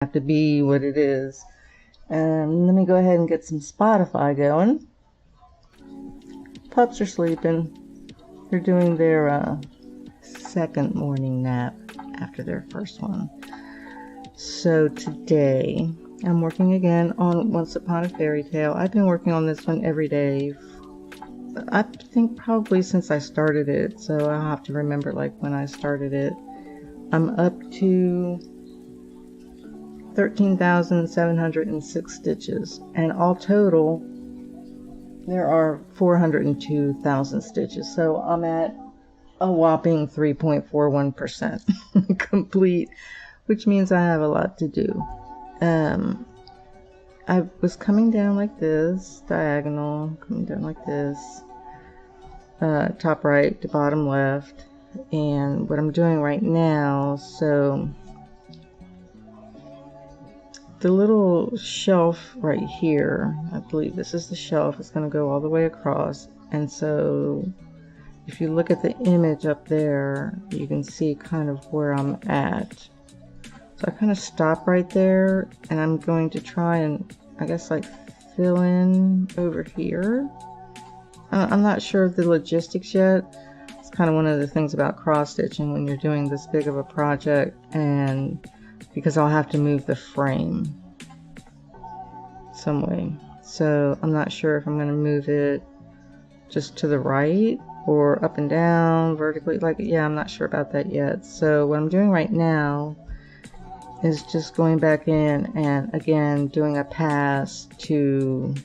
have to be what it is. Let me go ahead and get some Spotify going. Pups are sleeping. They're doing their second morning nap after their first one. So today I'm working again on Once Upon a Fairy Tale. I've been working on this one every day, I think probably since I started it, so I'll have to remember like when I started it. I'm up to 13,706 stitches, and all total there are 402,000 stitches, so I'm at a whopping 3.41% complete, which means I have a lot to do. I was coming down like this, diagonal, coming down like this, top right to bottom left, and what I'm doing right now, so the little shelf right here, I believe this is the shelf, it's going to go all the way across, and so if you look at the image up there, you can see kind of where I'm at. So I kind of stop right there, and I'm going to try and, I guess, like fill in over here. I'm not sure of the logistics yet. It's kind of one of the things about cross stitching when you're doing this big of a project, and because I'll have to move the frame some way. So I'm not sure if I'm going to move it just to the right or up and down vertically. Like, yeah, I'm not sure about that yet. So what I'm doing right now is just going back in and again doing a pass to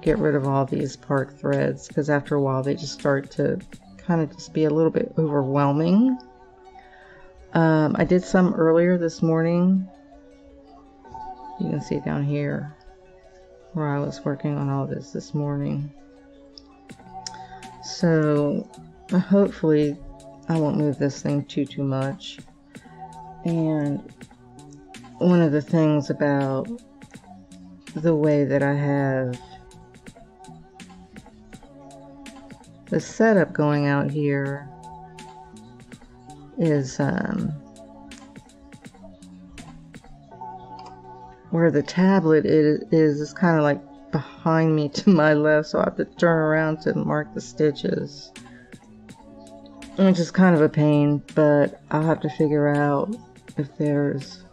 get rid of all these part threads, because after a while they just start to kind of just be a little bit overwhelming. I did some earlier this morning. You can see down here where I was working on all this morning. So hopefully I won't move this thing too much. And one of the things about the way that I have the setup going out here is where the tablet is kind of like behind me to my left, so I have to turn around to mark the stitches, which is kind of a pain, but I'll have to figure out if there's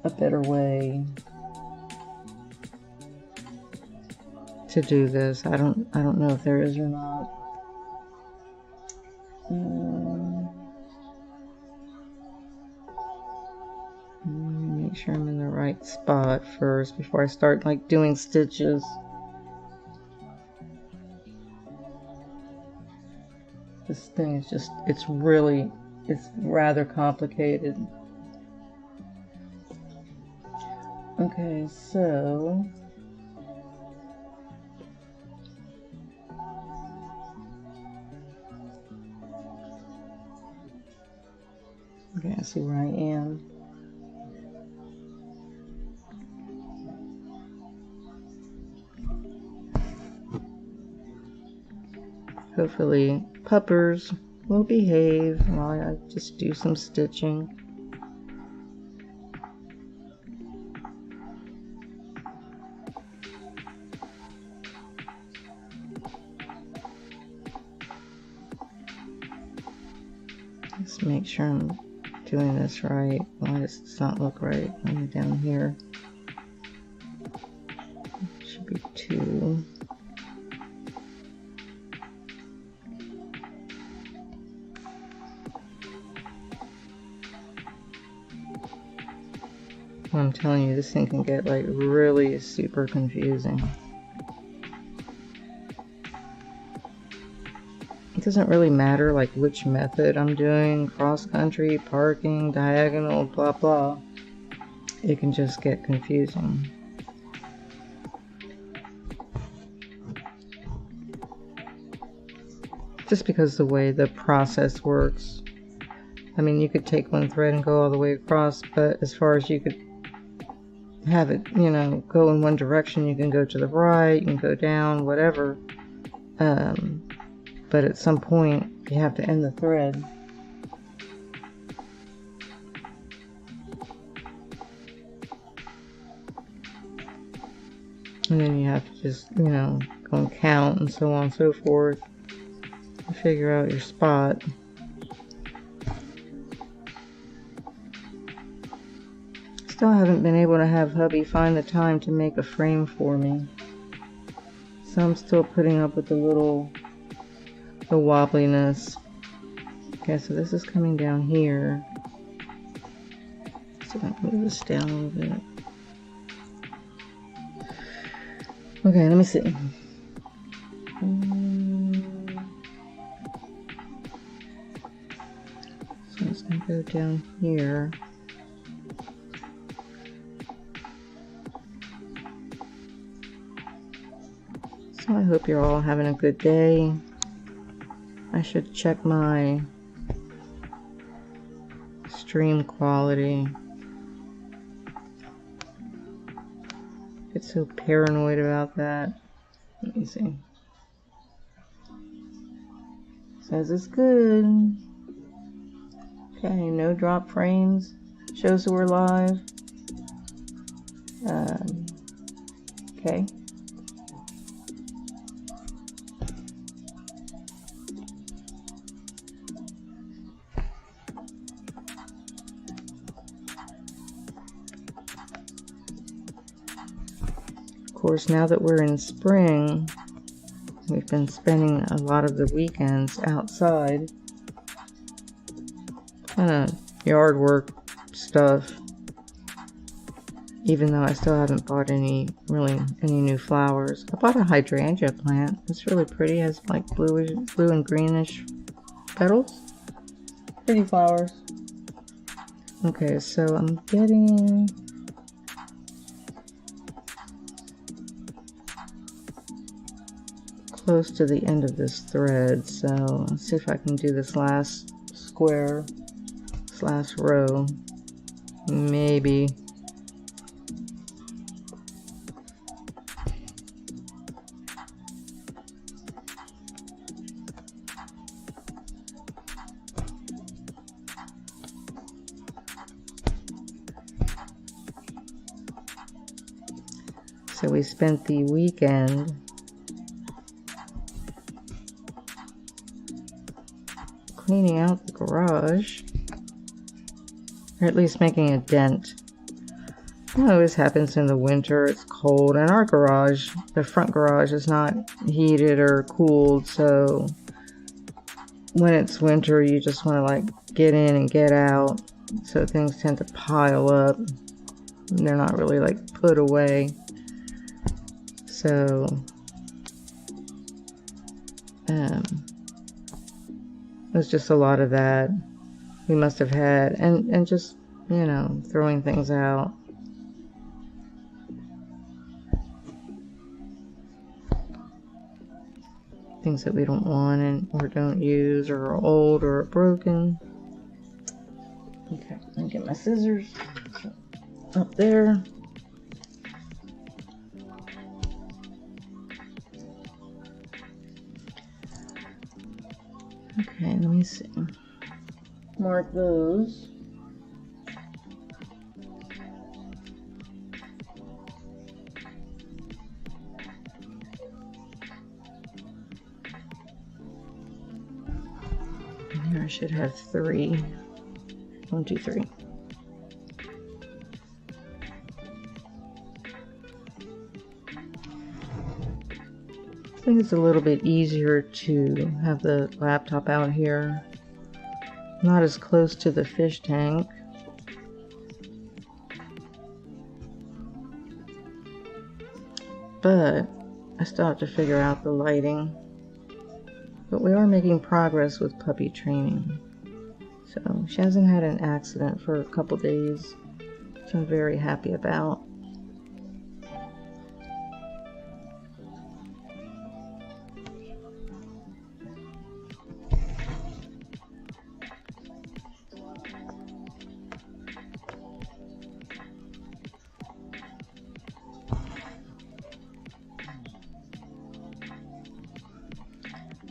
a better way to do this. I don't know if there is or not. Make sure I'm in the right spot first before I start like doing stitches. This thing is just, it's rather complicated. Okay, so okay, I see where I am. Hopefully puppers will behave while I just do some stitching. Just make sure I'm doing this right. Why does this not look right? I'm down here. It should be 2. I'm telling you, this thing can get like really super confusing. It doesn't really matter like which method I'm doing, cross country, parking, diagonal, blah blah. It can just get confusing. Just because the way the process works. I mean, you could take one thread and go all the way across, but as far as you could have it, you know, go in one direction, you can go to the right, you can go down, whatever. But at some point, you have to end the thread. And then you have to just, you know, go and count and so on and so forth and figure out your spot. Still haven't been able to have hubby find the time to make a frame for me. So I'm still putting up with the wobbliness. Okay, so this is coming down here. So I can move this down a little bit. Okay, let me see. So it's going to go down here. So I hope you're all having a good day. I should check my stream quality. Get so paranoid about that. Let me see. Says it's good. Okay, no drop frames. Shows that we're live. Okay. Of course, now that we're in spring, we've been spending a lot of the weekends outside. Kind of yard work stuff. Even though I still haven't bought any new flowers. I bought a hydrangea plant. It's really pretty. It has like blue and greenish petals. Pretty flowers. Okay, so I'm getting close to the end of this thread, so let's see if I can do this last square, this last row. Maybe. So we spent the weekend cleaning out the garage, or at least making a dent. That always happens in the winter. It's cold, and our garage, the front garage, is not heated or cooled, so when it's winter you just want to like get in and get out, so things tend to pile up and they're not really like put away. So there's just a lot of that we must have had, and just, you know, throwing things out. Things that we don't want or don't use, or are old or are broken. Okay, let me get my scissors up there. Okay, let me see. Mark those. And here I should have 3. 1, 2, 3. I think it's a little bit easier to have the laptop out here, not as close to the fish tank. But I still have to figure out the lighting. But we are making progress with puppy training. So she hasn't had an accident for a couple days, which I'm very happy about.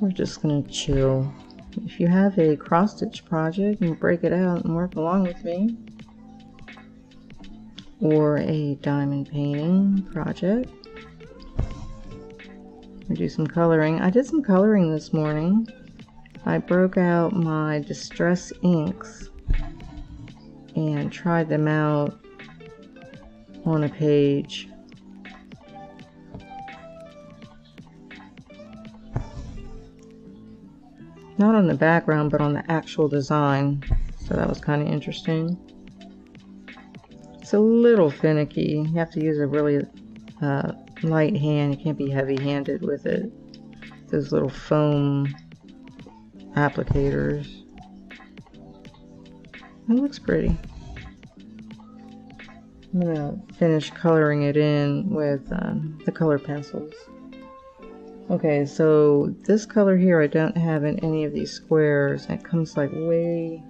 We're just gonna chill. If you have a cross stitch project and break it out and work along with me, or a diamond painting project, do some coloring. I did some coloring this morning. I broke out my Distress inks and tried them out on a page. Not on the background, but on the actual design. So that was kind of interesting. It's a little finicky. You have to use a really light hand. You can't be heavy-handed with it. Those little foam applicators. It looks pretty. I'm gonna finish coloring it in with the color pencils. Okay, so this color here I don't have in any of these squares. It comes like way,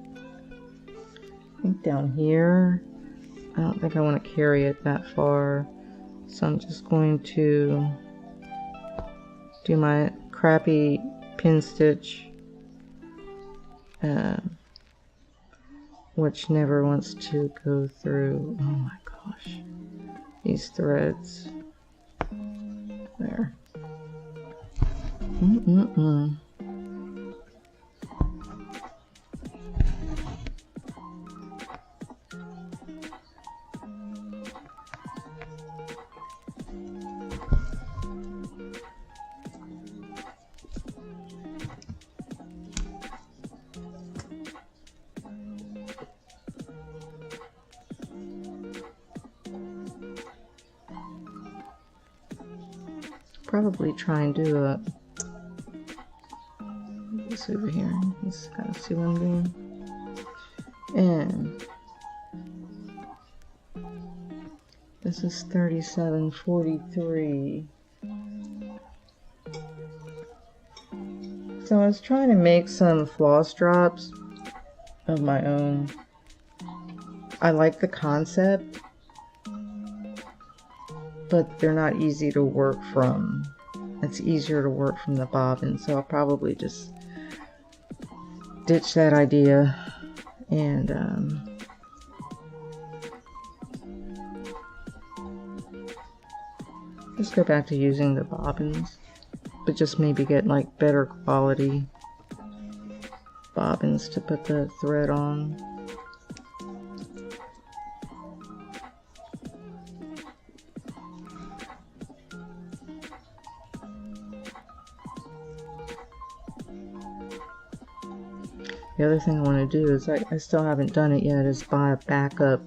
I think down here. I don't think I want to carry it that far. So I'm just going to do my crappy pin stitch, which never wants to go through. Oh my gosh, these threads. There. Probably try and do a this over here. Let's kind of see what I'm doing. And this is 3743. So I was trying to make some floss drops of my own. I like the concept, but they're not easy to work from. It's easier to work from the bobbin, so I'll probably just ditch that idea and just go back to using the bobbins, but just maybe get like better quality bobbins to put the thread on. The other thing I want to do is, I still haven't done it yet, is buy a backup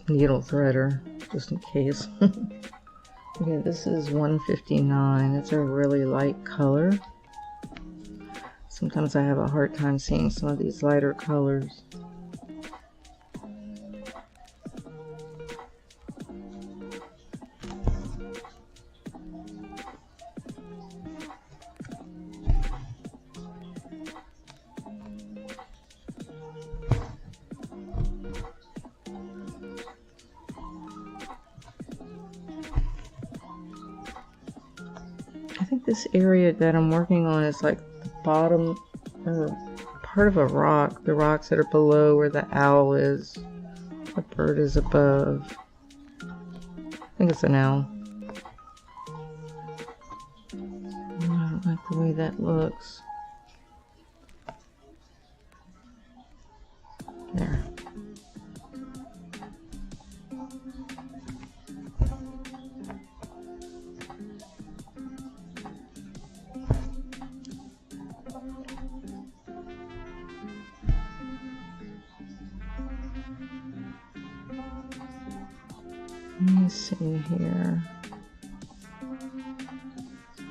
needle threader, just in case. Okay, this is 159. It's a really light color. Sometimes I have a hard time seeing some of these lighter colors. I think this area that I'm working on is like the bottom or part of a rock. The rocks that are below where the owl is. The bird is above. I think it's an owl. I don't like the way that looks. There. Let me see here.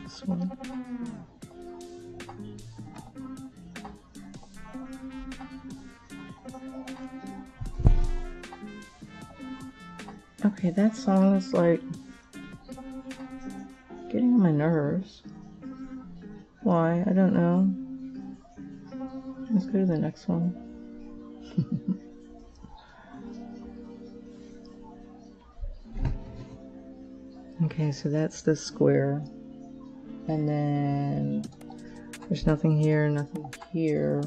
This one. Okay, that song is like getting on my nerves. Why? I don't know. Let's go to the next one. Okay, so that's the square, and then there's nothing here, nothing here,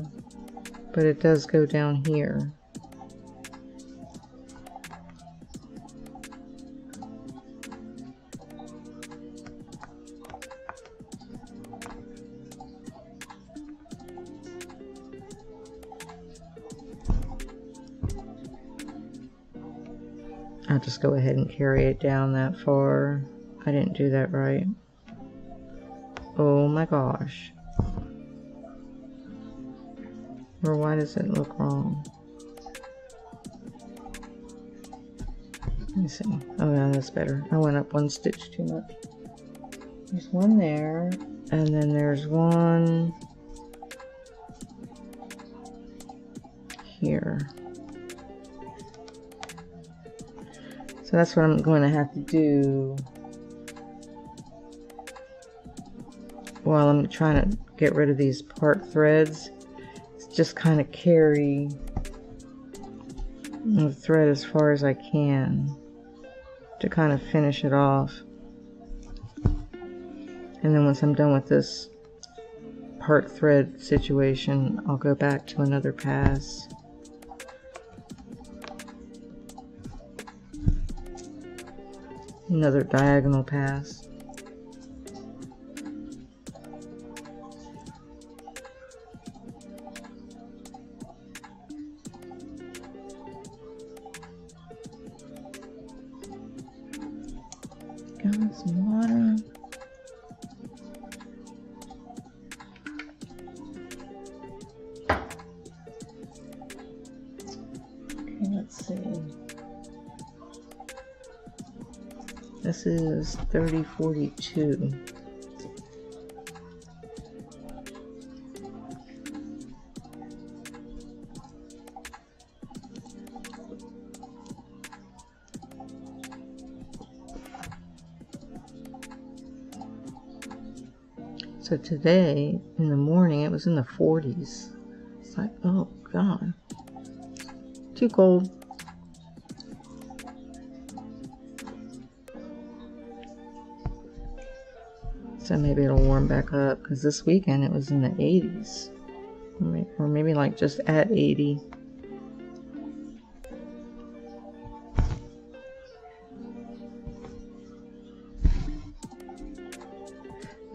but it does go down here. I'll just go ahead and carry it down that far. I didn't do that right. Oh my gosh. Or why does it look wrong? Let me see. Oh yeah, that's better. I went up one stitch too much. There's one there, and then there's one here. So that's what I'm going to have to do while I'm trying to get rid of these part threads. It's just kind of carry the thread as far as I can to kind of finish it off. And then once I'm done with this part thread situation, I'll go back to another pass. Another diagonal pass. Got some water. Okay, let's see. This is 3042. So today in the morning it was in the 40s. It's like, oh God, too cold. So maybe it'll warm back up, because this weekend it was in the 80s. Or maybe like just at 80.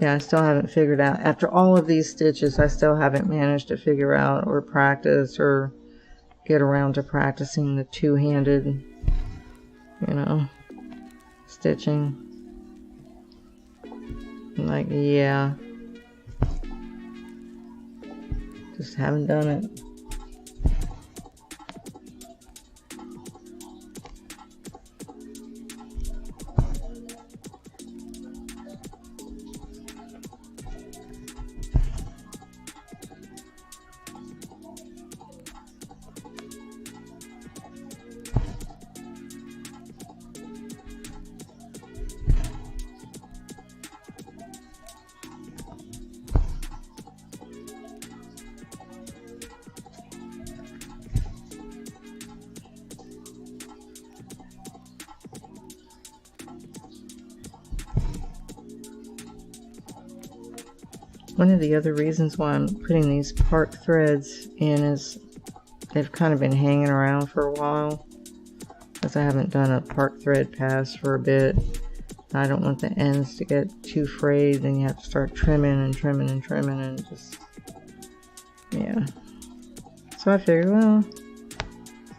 Yeah, I still haven't figured out. After all of these stitches, I still haven't managed to figure out or practice or get around to practicing the two-handed, you know, stitching. Like, yeah, just haven't done it. One of the other reasons why I'm putting these part threads in is they've kind of been hanging around for a while, because I haven't done a part thread pass for a bit. I don't want the ends to get too frayed, then you have to start trimming and trimming and trimming and just, yeah. So I figured, well,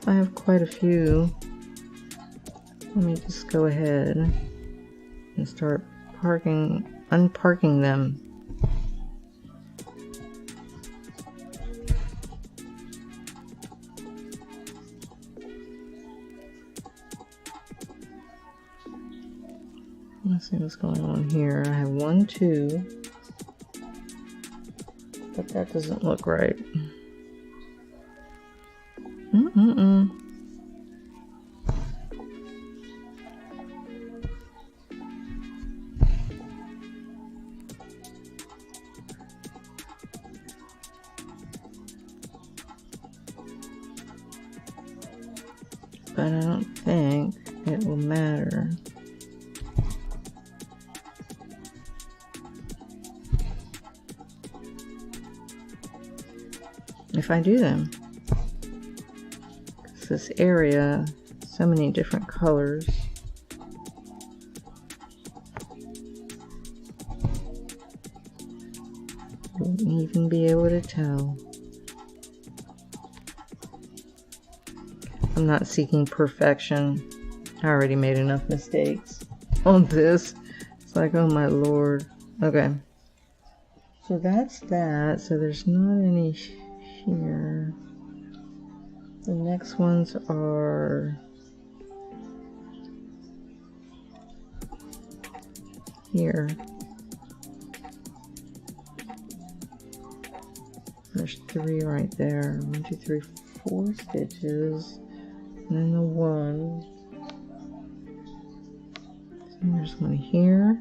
I have quite a few. Let me just go ahead and start unparking them. Let's see what's going on here. I have 1, 2, but that doesn't look right. But I don't think it will matter. If I do them. Because this area, so many different colors. Won't even be able to tell. I'm not seeking perfection. I already made enough mistakes on this. It's like, oh my lord. Okay. So that's that. So there's not any here. The next ones are here. There's 3 right there. 1, 2, 3, 4 stitches. And then the 1. So there's one here.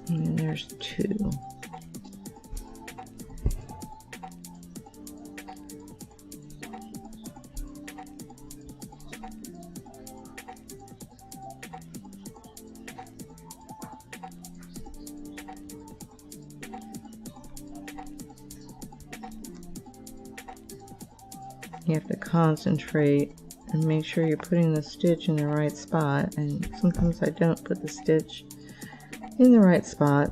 And then there's 2. You have to concentrate and make sure you're putting the stitch in the right spot, and sometimes I don't put the stitch in the right spot.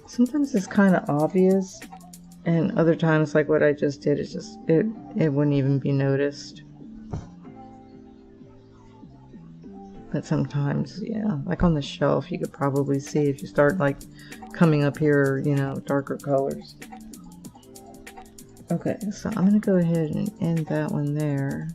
Sometimes it's kind of obvious, and other times, like what I just did, it's just it wouldn't even be noticed. But sometimes, yeah, like on the shelf, you could probably see if you start like coming up here, you know, darker colors. Okay, so I'm gonna go ahead and end that one there.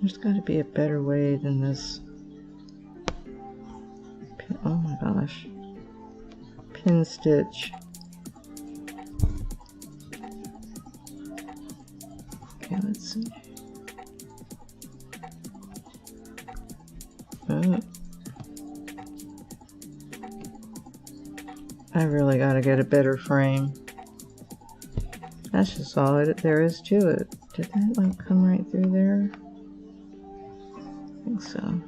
There's got to be a better way than this. Oh my gosh. Pin stitch. Okay, let's see. Oh. I really got to get a better frame. That's just all there is to it. Did that like come right through there? I think so.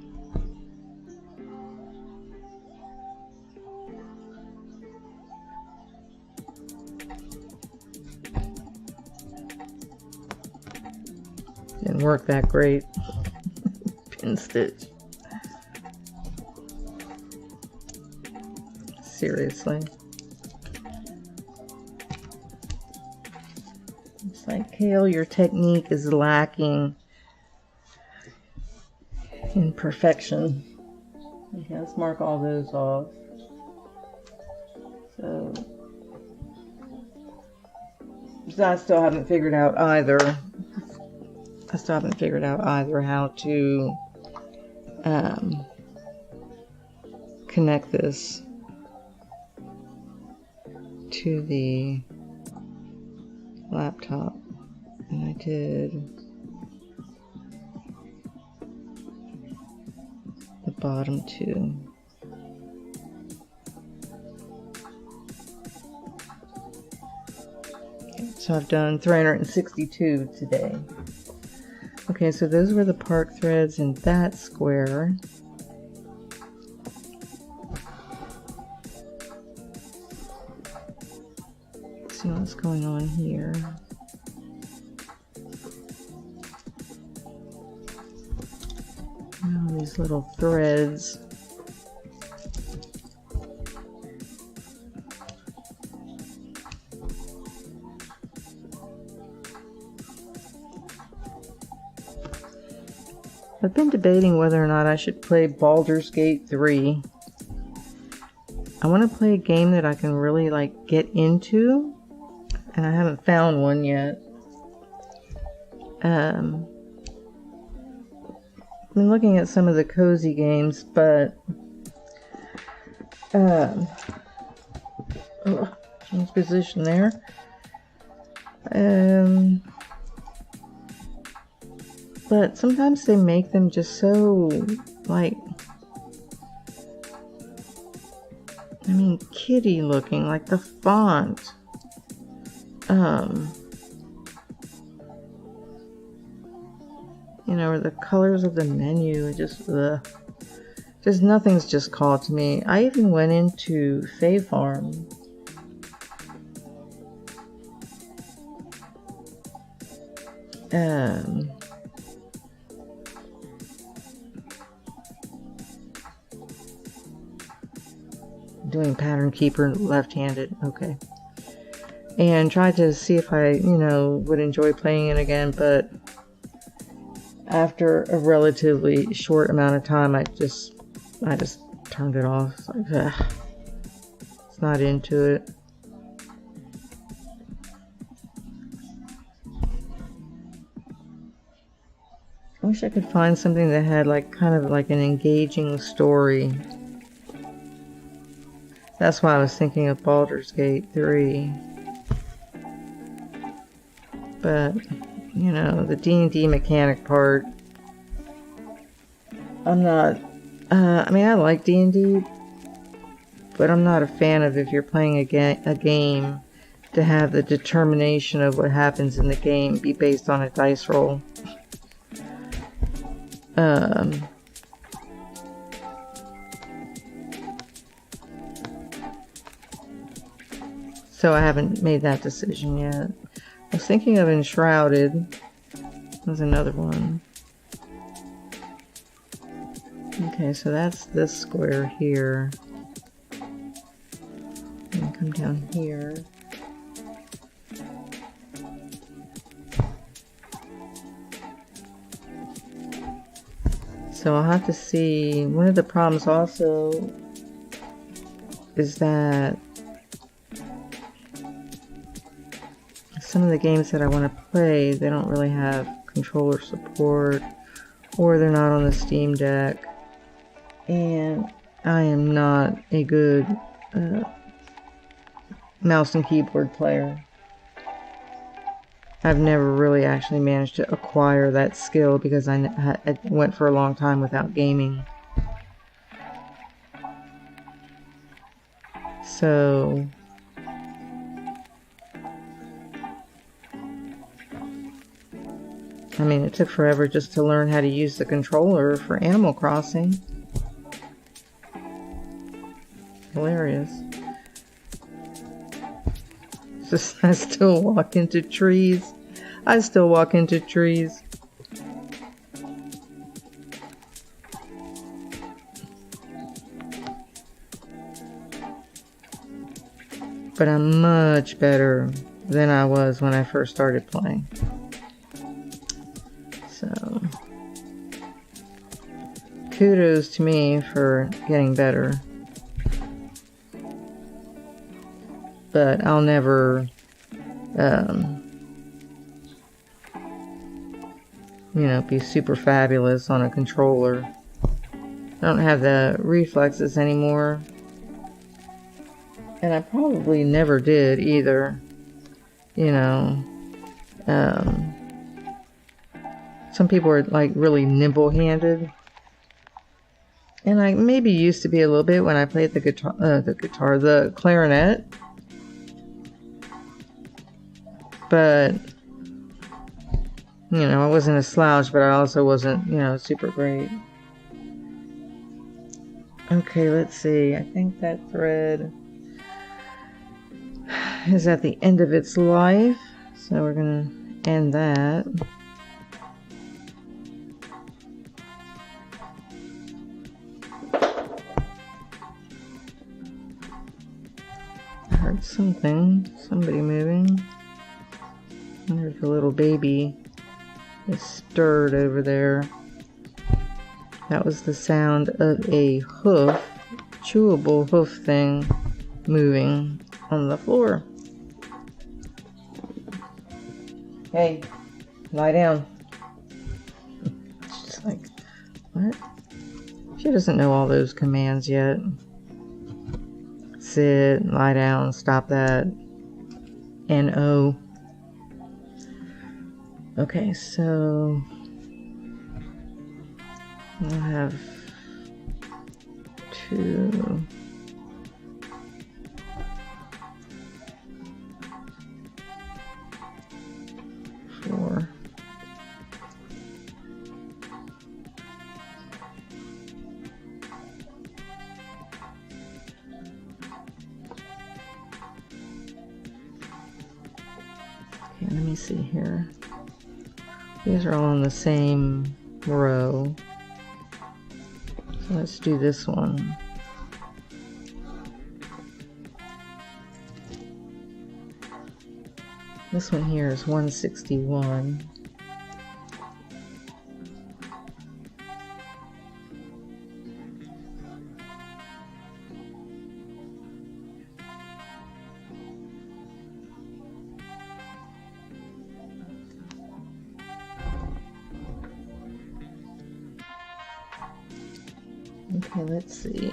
Didn't work that great. Pin stitch. Seriously. It's like, Cail, your technique is lacking in perfection. Okay, let's mark all those off. So I still haven't figured out either. How to connect this to the laptop. And I did the bottom 2. Okay, so I've done 362 today. Okay, so those were the park threads in that square. Let's see what's going on here. Oh, these little threads. I've been debating whether or not I should play Baldur's Gate 3. I want to play a game that I can really like get into, and I haven't found one yet. I've been looking at some of the cozy games, but change position there. But sometimes they make them just so, like, I mean, kiddie looking, like the font. you know, or the colors of the menu, it just, just nothing's just called to me. I even went into Fae Farm. Doing Pattern Keeper left-handed, okay. And tried to see if I, you know, would enjoy playing it again, but after a relatively short amount of time, I just turned it off. It's like, ugh, it's not into it. I wish I could find something that had like kind of like an engaging story. That's why I was thinking of Baldur's Gate 3. But, you know, the D&D mechanic part, I'm not, I mean, I like D&D, but I'm not a fan of if you're playing a game to have the determination of what happens in the game be based on a dice roll. So I haven't made that decision yet. I was thinking of Enshrouded. There's another one. Okay, so that's this square here. And come down here. So I'll have to see. One of the problems also is that some of the games that I want to play, they don't really have controller support, or they're not on the Steam Deck, and I am not a good mouse and keyboard player. I've never really actually managed to acquire that skill because I went for a long time without gaming. So I mean, it took forever just to learn how to use the controller for Animal Crossing. Hilarious. Just, I still walk into trees. I still walk into trees. But I'm much better than I was when I first started playing. So, kudos to me for getting better. But I'll never, you know, be super fabulous on a controller. I don't have the reflexes anymore. And I probably never did either. You know, some people are like really nimble-handed. And I maybe used to be a little bit when I played the clarinet. But, you know, I wasn't a slouch, but I also wasn't, you know, super great. Okay, let's see. I think that thread is at the end of its life. So we're going to end that. I heard something. Somebody moving. There's a little baby that stirred over there. That was the sound of a hoof, chewable hoof thing moving on the floor. Hey, lie down. She's like, what? She doesn't know all those commands yet. Sit, lie down, stop that. N-O. Okay, so I'll have 2, 4, let me see here. These are all in the same row. So let's do this one. This one here is 161. Okay, let's see.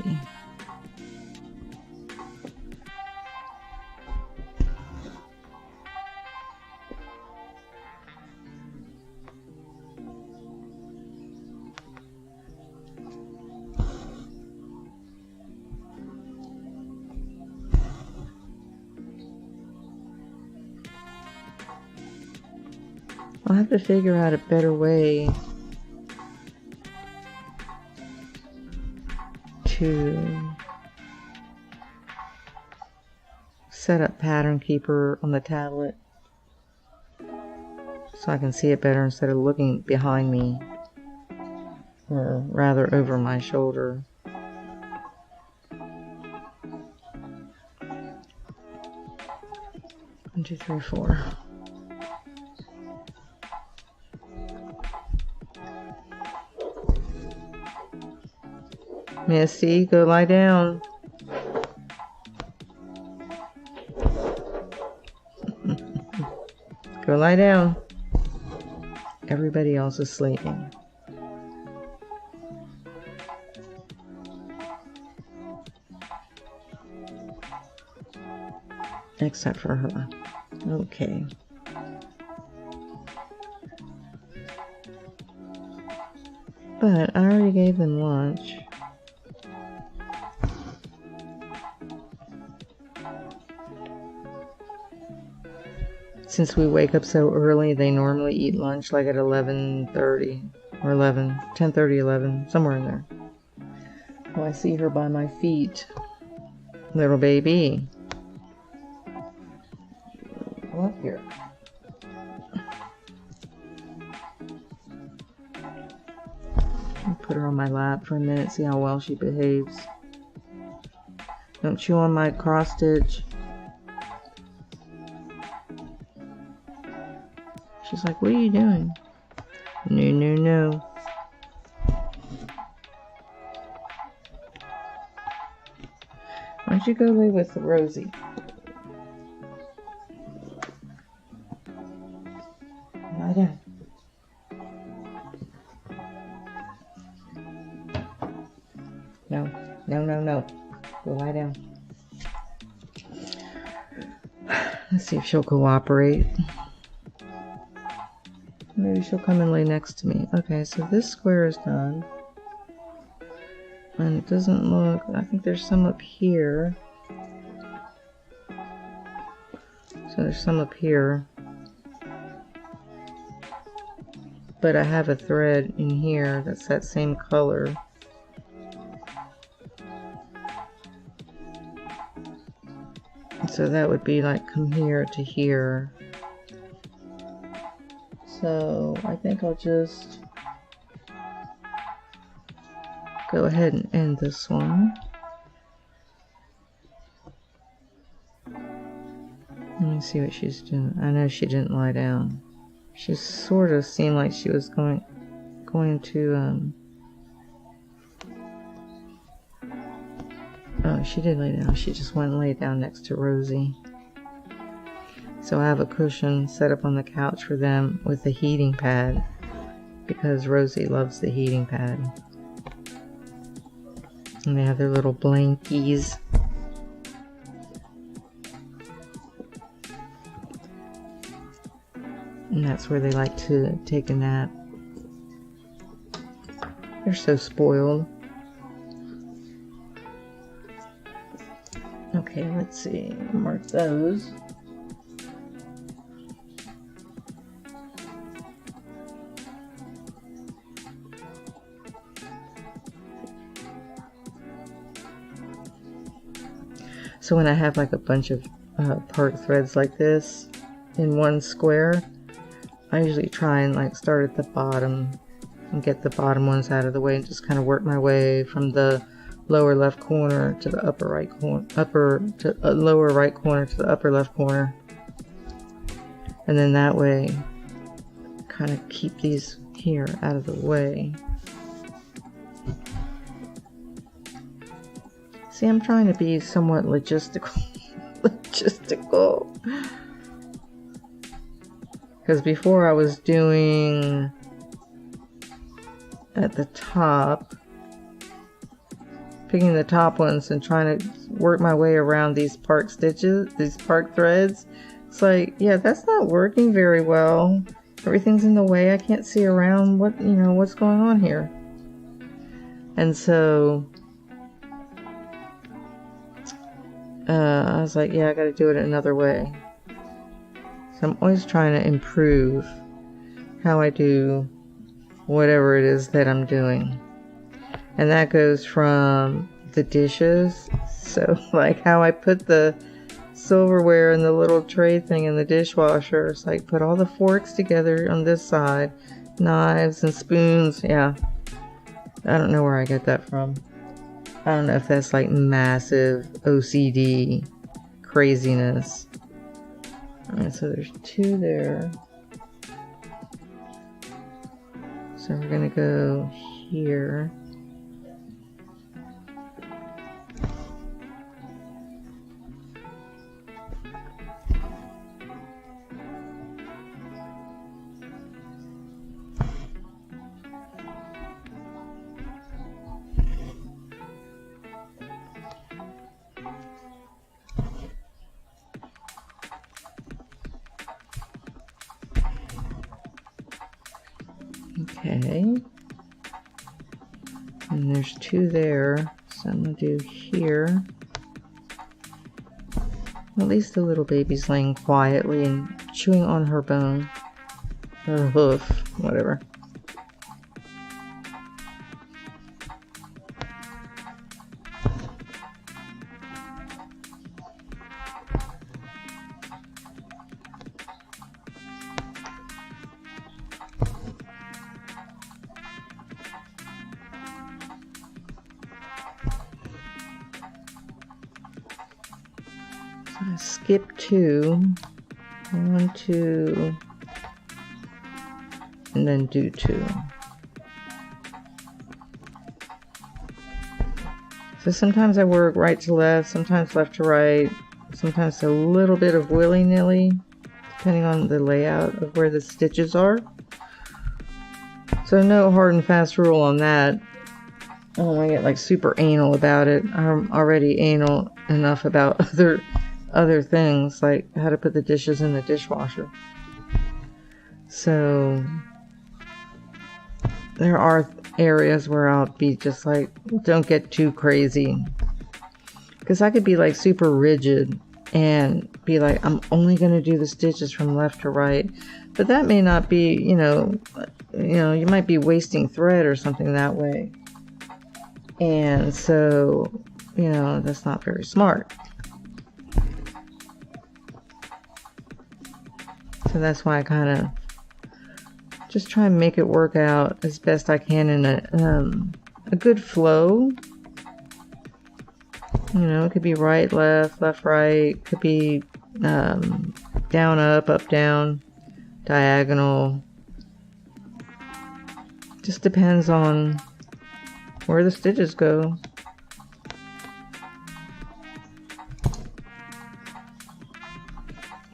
I'll have to figure out a better way to set up Pattern Keeper on the tablet so I can see it better instead of looking behind me, or rather over my shoulder. 1, 2, 3, 4. Misty, go lie down. Go lie down. Everybody else is sleeping. Except for her. Okay. But I already gave them lunch. Since we wake up so early, they normally eat lunch like at 11:30 or 10:30, 11, somewhere in there. Oh, I see her by my feet. Little baby. Come up here. I'll put her on my lap for a minute, see how well she behaves. Don't chew on my cross stitch. She's like, what are you doing? No, no, no. Why don't you go lay with Rosie? Lie down. No, no, no, no. Go lie down. Let's see if she'll cooperate. Maybe she'll come and lay next to me. Okay, so this square is done. And it doesn't look... I think there's some up here. So there's some up here. But I have a thread in here that's that same color. So that would be like from here to here. So I think I'll just go ahead and end this one. Let me see what she's doing. I know she didn't lie down. She sort of seemed like she was going to oh, she did lay down. She just went and laid down next to Rosie. So I have a cushion set up on the couch for them with a heating pad because Rosie loves the heating pad. And they have their little blankies. And that's where they like to take a nap. They're so spoiled. Okay, let's see. Mark those. So when I have like a bunch of part threads like this, in one square, I usually try and like start at the bottom and get the bottom ones out of the way and just kind of work my way from the lower left corner to the upper right corner, lower right corner to the upper left corner. And then that way, kind of keep these here out of the way. See, I'm trying to be somewhat logistical. Because before I was doing at the top, picking the top ones and trying to work my way around these part stitches, these part threads. It's like, yeah, that's not working very well. Everything's in the way. I can't see around what, you know, what's going on here. And so I was like, yeah, I got to do it another way. So I'm always trying to improve how I do whatever it is that I'm doing. And that goes from the dishes. So like how I put the silverware in the little tray thing in the dishwasher. It's like put all the forks together on this side, knives and spoons. Yeah, I don't know where I get that from. I don't know if that's like massive OCD craziness. Alright, so there's 2 there. So we're gonna go here. Okay, and there's 2 there, so I'm gonna do here. At least the little baby's laying quietly and chewing on her bone, her hoof, whatever. I skip 2, 1, 2, and then do 2. So sometimes I work right to left, sometimes left to right, sometimes a little bit of willy-nilly, depending on the layout of where the stitches are. So no hard and fast rule on that. I don't want to get like super anal about it. I'm already anal enough about other things, like how to put the dishes in the dishwasher. So there are areas where I'll be just like, don't get too crazy, because I could be like super rigid and be like, I'm only going to do the stitches from left to right, but that may not be, you know, you might be wasting thread or something that way, and so, you know, that's not very smart. So that's why I kind of just try and make it work out as best I can in a good flow. You know, it could be right, left, left, right. It could be down, up, down, diagonal. Just depends on where the stitches go.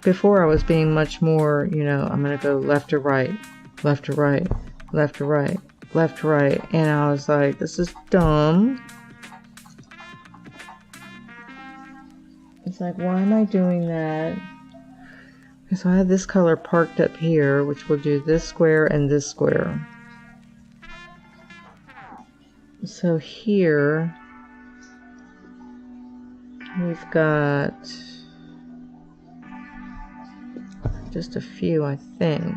Before I was being much more, you know, I'm going to go left to right, left to right, left to right, left to right. And I was like, this is dumb. It's like, why am I doing that? Okay, so I have this color parked up here, which will do this square and this square. So here, we've got just a few, I think.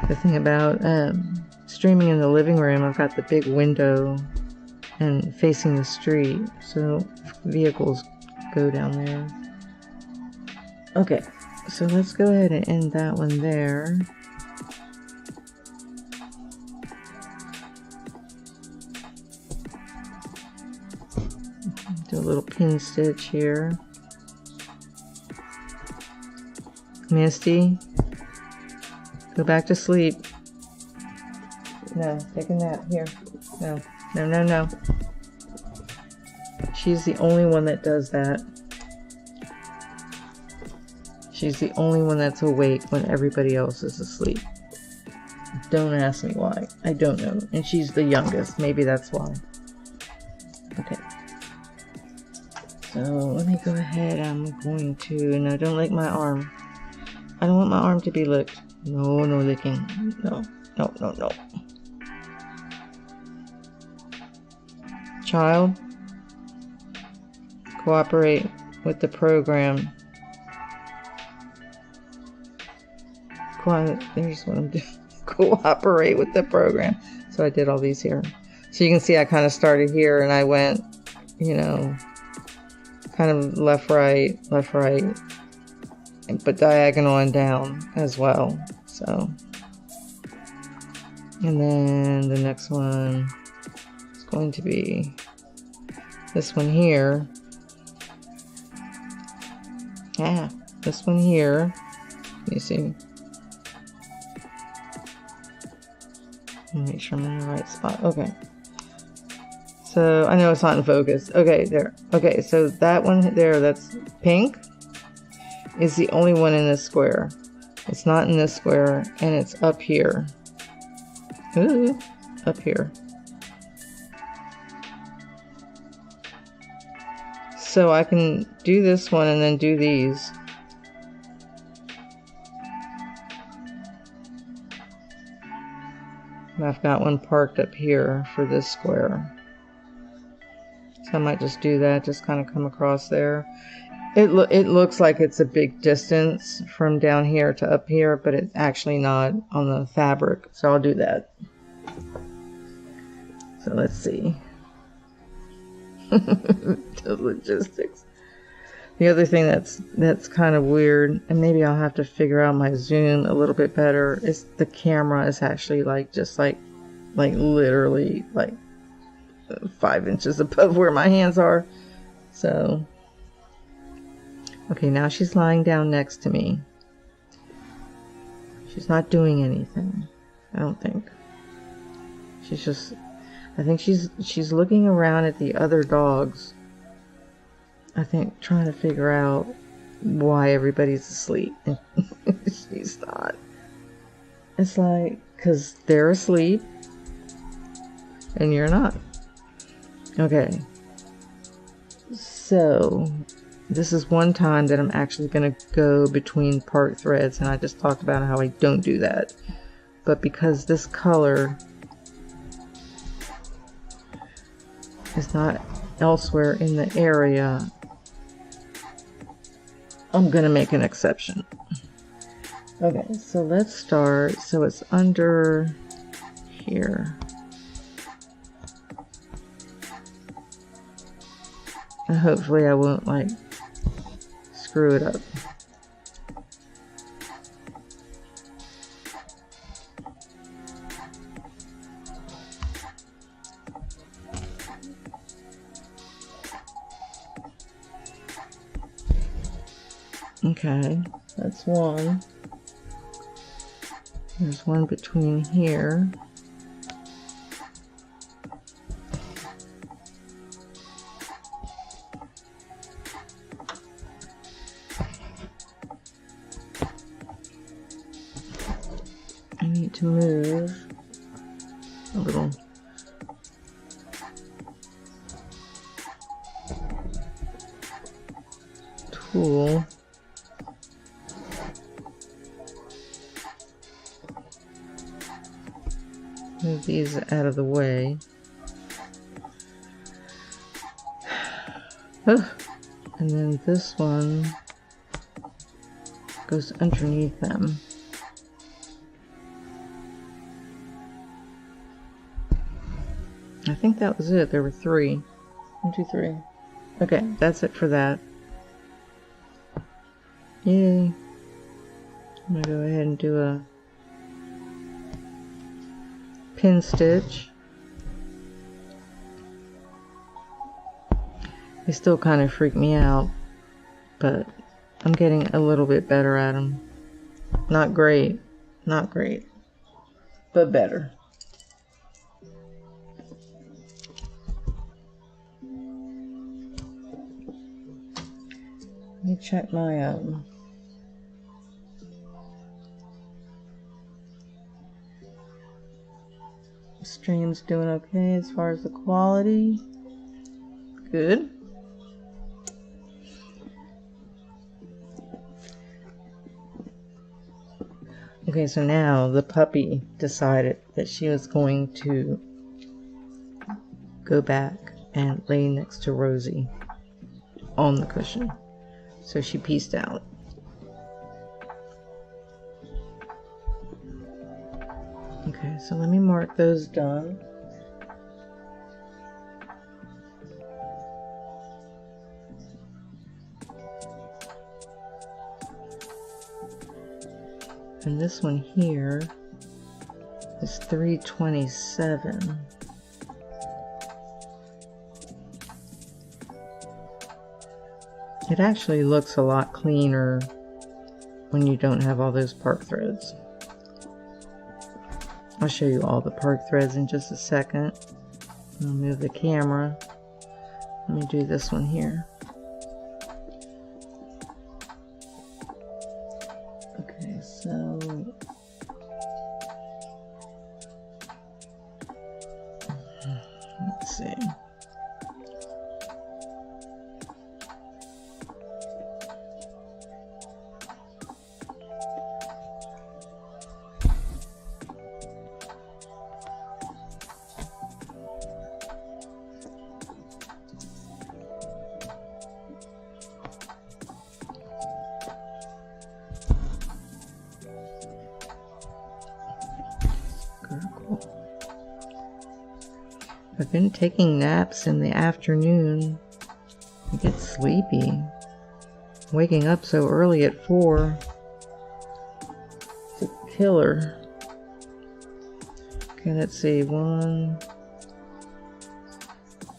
The thing about streaming in the living room, I've got the big window and facing the street, so vehicles go down there. Okay, so let's go ahead and end that one there. Do a little pin stitch here. Misty, go back to sleep. No, take a nap. Here. No, no, no, no. She's the only one that does that. She's the only one that's awake when everybody else is asleep. Don't ask me why. I don't know. And she's the youngest. Maybe that's why. Okay. So let me go ahead. I'm going to... No, don't lick my arm. I don't want my arm to be licked. No, no licking. No, no, no, no. Child, cooperate with the program. There's what I'm doing. Cooperate with the program. So I did all these here. So you can see I kind of started here and I went, you know, kind of left, right, but diagonal and down as well. So, and then the next one is going to be this one here. Yeah, this one here. You see? Make sure I'm in the right spot. Okay. So I know it's not in focus. Okay, there. Okay, so that one there, that's pink, is the only one in this square. It's not in this square, and it's up here. Ooh, up here. So I can do this one and then do these. And I've got one parked up here for this square. So I might just do that, just kind of come across there. It looks like it's a big distance from down here to up here, but it's actually not on the fabric. So I'll do that. So let's see. The logistics. The other thing that's kind of weird, and maybe I'll have to figure out my zoom a little bit better, is the camera is actually like literally like 5 inches above where my hands are. So okay, now she's lying down next to me. She's not doing anything, I don't think. She's just, I think she's looking around at the other dogs. I think trying to figure out why everybody's asleep. She's not. It's like, because they're asleep and you're not. Okay. So this is one time that I'm actually going to go between part threads, and I just talked about how I don't do that. But because this color is not elsewhere in the area, I'm going to make an exception. Okay, so let's start. So it's under here. And hopefully I won't like screw it up. Okay, that's one. There's one between here. I need to move a little. Tool. Move these out of the way. And then this one goes underneath them. I think that was it. There were 3. 1, 2, 3. Okay, that's it for that. Yay. I'm gonna go ahead and do a pin stitch. They still kind of freak me out, but I'm getting a little bit better at them. Not great, but better. Let me check my stream's doing okay as far as the quality. Good. Okay, so now the puppy decided that she was going to go back and lay next to Rosie on the cushion. So she peaced out. Okay, so let me mark those done. And this one here is 327. It actually looks a lot cleaner when you don't have all those park threads. I'll show you all the park threads in just a second. I'll move the camera. Let me do this one here. Okay, so let's see. I've been taking naps in the afternoon. I get sleepy. Waking up so early at 4. It's a killer. Okay, let's see. 1.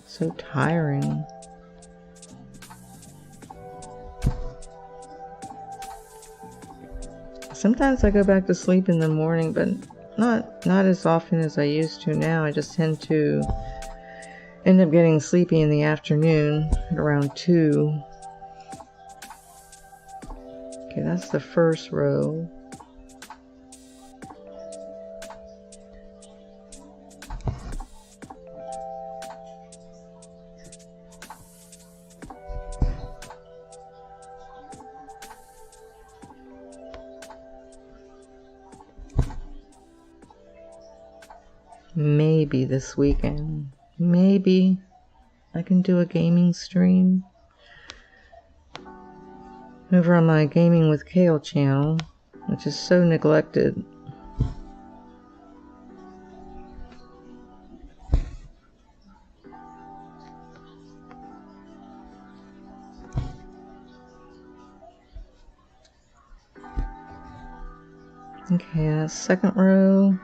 So tiring. Sometimes I go back to sleep in the morning, but not as often as I used to now. I just tend to end up getting sleepy in the afternoon at around 2. Okay, that's the first row. Maybe this weekend, maybe I can do a gaming stream over on my Gaming with Cail channel, which is so neglected. Okay, second row.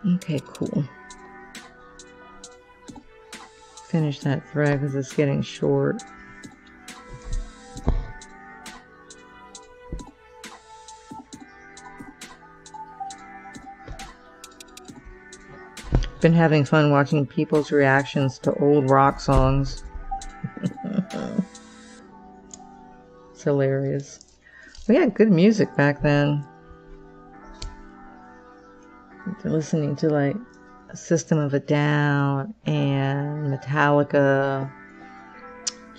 Okay, cool. Finish that thread because it's getting short. Been having fun watching people's reactions to old rock songs. It's hilarious. We had good music back then. Listening to like System of a Down and Metallica,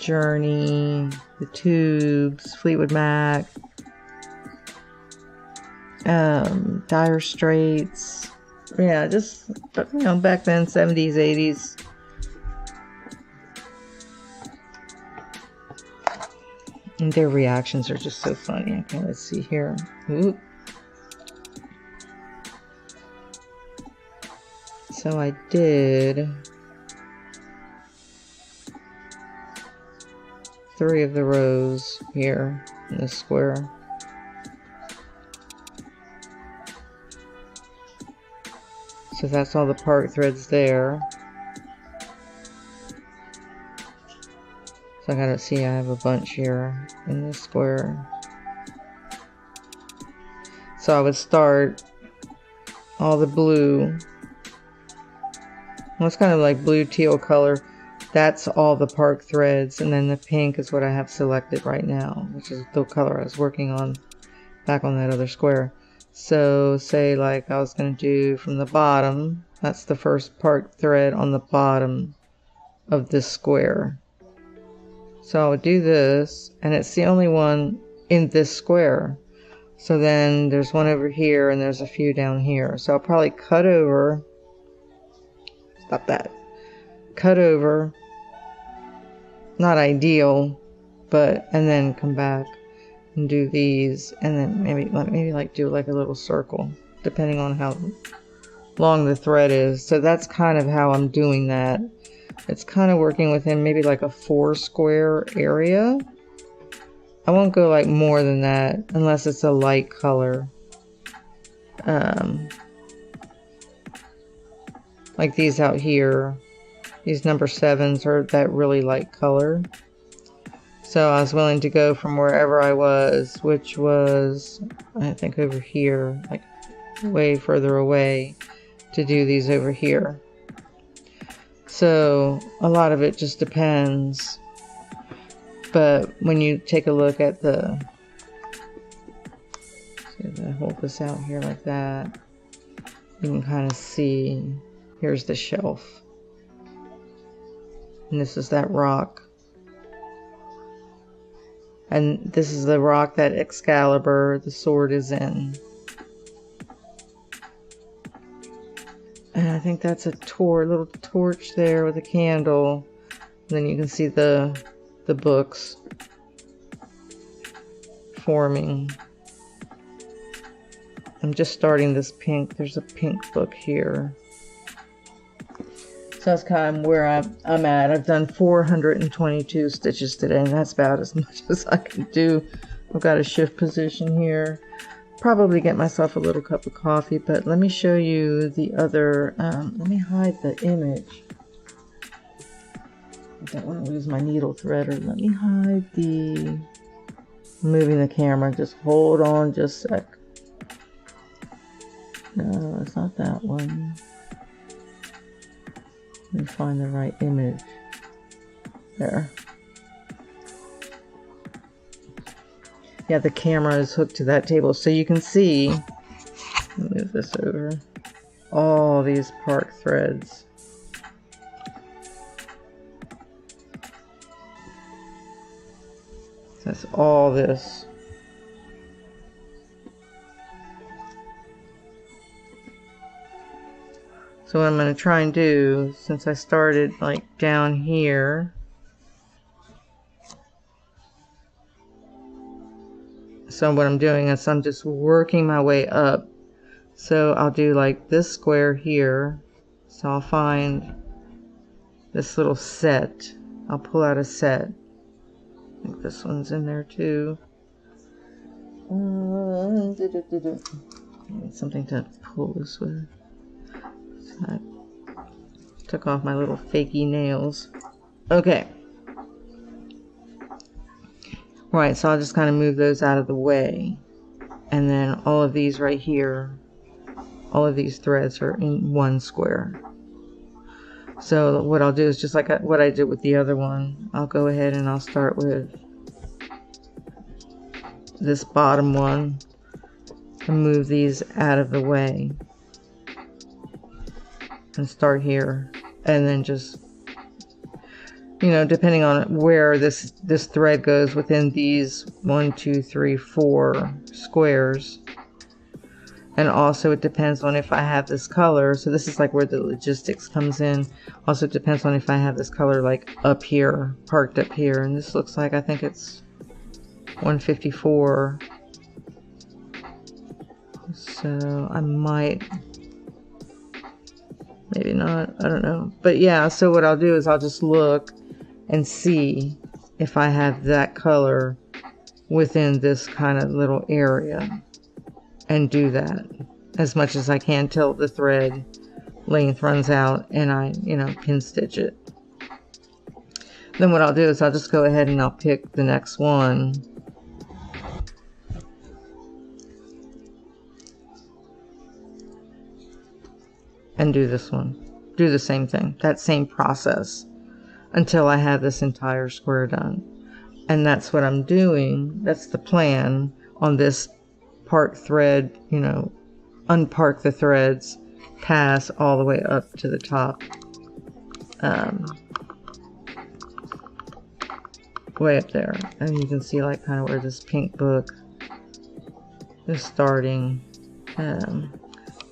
Journey, the Tubes, Fleetwood Mac, Dire Straits. Yeah, just, you know, back then, 70s, 80s. And their reactions are just so funny. Okay, let's see here. Oop. So I did 3 of the rows here in this square. So that's all the part threads there. So I gotta see, I have a bunch here in this square. So I would start all the blue. Well, it's kind of like blue teal color. That's all the part threads, and then the pink is what I have selected right now, which is the color I was working on back on that other square. So say like I was going to do from the bottom, that's the first part thread on the bottom of this square. So I would do this, and it's the only one in this square. So then there's one over here, and there's a few down here. So I'll probably cut over, stop that, cut over, not ideal, but, and then come back and do these, and then maybe like do like a little circle, depending on how long the thread is. So that's kind of how I'm doing that. It's kind of working within maybe like a 4 square area. I won't go like more than that unless it's a light color. Like these out here, these number 7s are that really light color. So I was willing to go from wherever I was, which was, I think, over here, like way further away, to do these over here. So a lot of it just depends. But when you take a look at the, see if I hold this out here like that, you can kind of see, here's the shelf. And this is that rock. And this is the rock that Excalibur, the sword, is in. And I think that's a little torch there with a candle. And then you can see the books forming. I'm just starting this pink. There's a pink book here. So that's kind of where I'm at. I've done 422 stitches today, and that's about as much as I can do. I've got a shift position here. Probably get myself a little cup of coffee, but let me show you the other, let me hide the image. I don't want to lose my needle threader. Let me hide the, moving the camera, just hold on just a sec. No, it's not that one. Let me find the right image. There. Yeah, the camera is hooked to that table, so you can see, move this over, all these part threads. That's all this. So what I'm going to try and do, since I started like down here, so what I'm doing is I'm just working my way up. So I'll do like this square here. So I'll find this little set. I'll pull out a set. I think this one's in there too. I need something to pull this with. So I took off my little fakey nails. Okay. Right, so I'll just kind of move those out of the way. And then all of these right here, all of these threads are in one square. So what I'll do is just like what I did with the other one. I'll go ahead and I'll start with this bottom one and move these out of the way. And start here. And then just you know, depending on where this thread goes within these 1, 2, 3, 4 squares. And also it depends on if I have this color. So this is like where the logistics comes in. Also it depends on if I have this color like up here, parked up here. And this looks like, I think it's 154. So I might, maybe not, I don't know. But yeah, so what I'll do is I'll just look and see if I have that color within this kind of little area, and do that as much as I can till the thread length runs out and I, you know, pin stitch it. Then what I'll do is I'll just go ahead and I'll pick the next one. And do this one. Do the same thing, that same process, until I have this entire square done. And that's what I'm doing. That's the plan on this part thread, you know, unpark the threads, pass all the way up to the top, way up there. And you can see like kind of where this pink book is starting.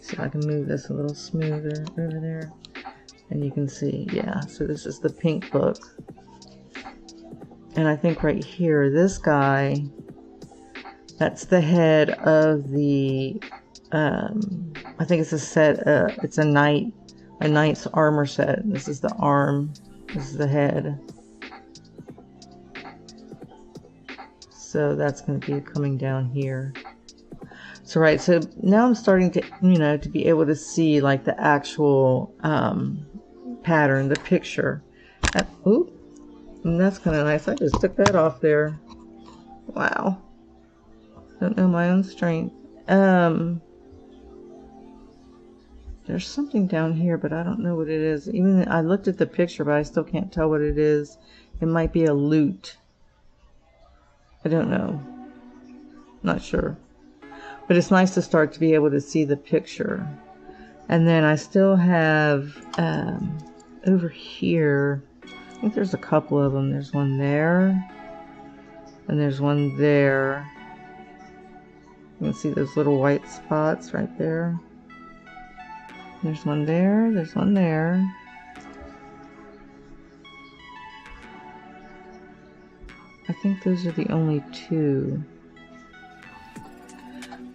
See if I can move this a little smoother over there. And you can see, yeah, so this is the pink book. And I think right here, this guy, that's the head of the, I think it's a set, it's a knight's armor set. This is the arm, this is the head. So that's going to be coming down here. So right, so now I'm starting to, you know, to be able to see like the actual pattern, the picture. Ooh, and that's kind of nice. I just took that off there. Wow. Don't know my own strength. There's something down here, but I don't know what it is. Even I looked at the picture, but I still can't tell what it is. It might be a lute. I don't know. Not sure. But it's nice to start to be able to see the picture. And then I still have over here, I think there's a couple of them. There's one there, and there's one there. You can see those little white spots right there. There's one there, there's one there. I think those are the only two.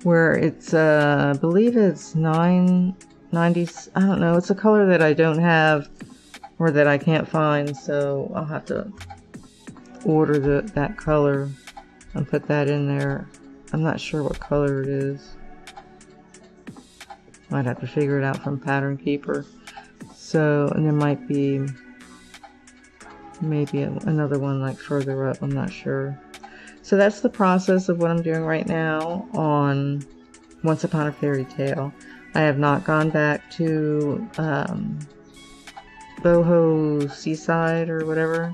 Where it's, I believe it's 990, I don't know, it's a color that I don't have or that I can't find, so I'll have to order that color and put that in there. I'm not sure what color it is. Might have to figure it out from Pattern Keeper. So, and there might be maybe another one like further up, I'm not sure. So that's the process of what I'm doing right now on Once Upon a Fairy Tale. I have not gone back to Boho Seaside or whatever.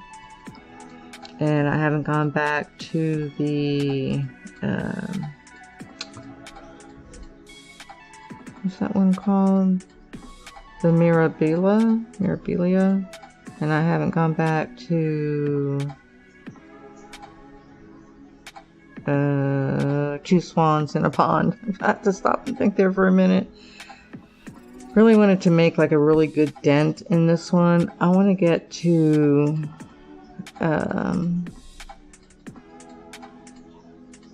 And I haven't gone back to the, what's that one called? The Mirabilia. And I haven't gone back to Two Swans in a Pond. I have to stop and think there for a minute. Really wanted to make like a really good dent in this one. I want to get to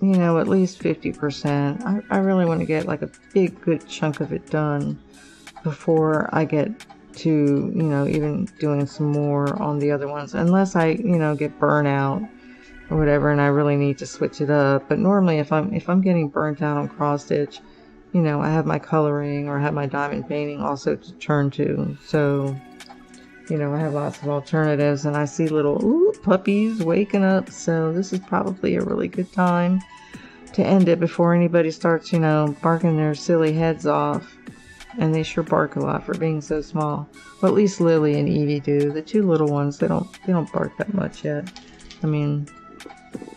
you know, at least 50%. I really want to get like a big good chunk of it done before I get to, you know, even doing some more on the other ones, unless I, you know, get burnout or whatever and I really need to switch it up. But normally if I'm getting burnt out on cross stitch, you know, I have my coloring or I have my diamond painting also to turn to. So, you know, I have lots of alternatives, and I see little puppies waking up, so this is probably a really good time to end it before anybody starts, you know, barking their silly heads off. And they sure bark a lot for being so small. Well, at least Lily and Evie do. The two little ones, they don't bark that much yet. I mean,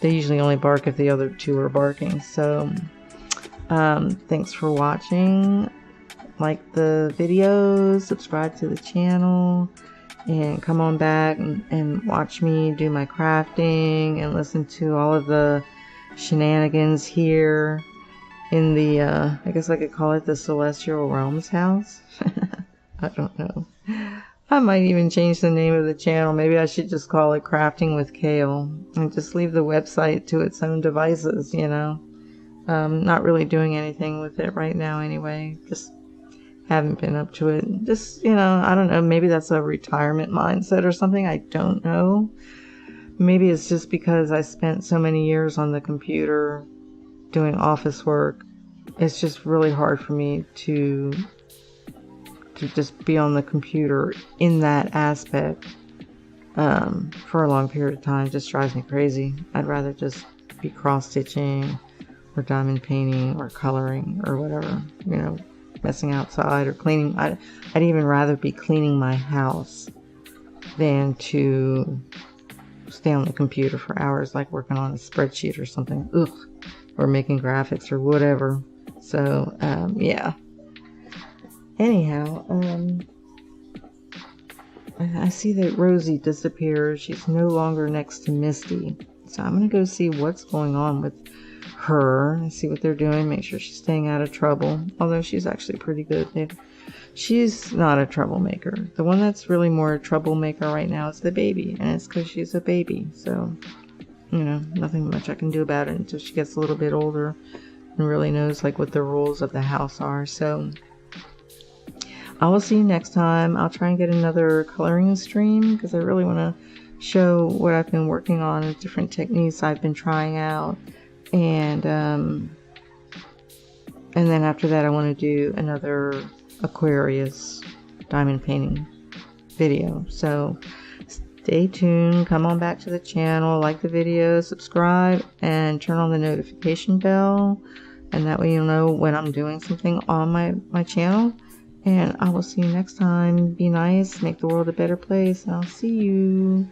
they usually only bark if the other two are barking. So, thanks for watching. Like the videos, subscribe to the channel, and come on back and watch me do my crafting and listen to all of the shenanigans here in the, I guess I could call it the Celestial Realms house. I don't know. I might even change the name of the channel. Maybe I should just call it Crafting with Cail and just leave the website to its own devices, you know. Not really doing anything with it right now anyway. Just haven't been up to it. Just, you know, I don't know. Maybe that's a retirement mindset or something. I don't know. Maybe it's just because I spent so many years on the computer doing office work. It's just really hard for me to just be on the computer in that aspect for a long period of time. It just drives me crazy. I'd rather just be cross-stitching or diamond painting or coloring or whatever, you know, messing outside or cleaning. I'd even rather be cleaning my house than to stay on the computer for hours, like working on a spreadsheet or something. Ugh. Or making graphics or whatever. So, yeah. Anyhow, I see that Rosie disappeared. She's no longer next to Misty. So I'm going to go see what's going on with her and see what they're doing. Make sure she's staying out of trouble. Although she's actually pretty good. She's not a troublemaker. The one that's really more a troublemaker right now is the baby. And it's because she's a baby. So, you know, nothing much I can do about it until she gets a little bit older and really knows like what the rules of the house are. So I will see you next time. I'll try and get another coloring stream because I really want to show what I've been working on and different techniques I've been trying out. And then after that I want to do another Aquarius diamond painting video. So stay tuned, come on back to the channel, like the video, subscribe, and turn on the notification bell. And that way you'll know when I'm doing something on my channel. And I will see you next time. Be nice, make the world a better place, and I'll see you.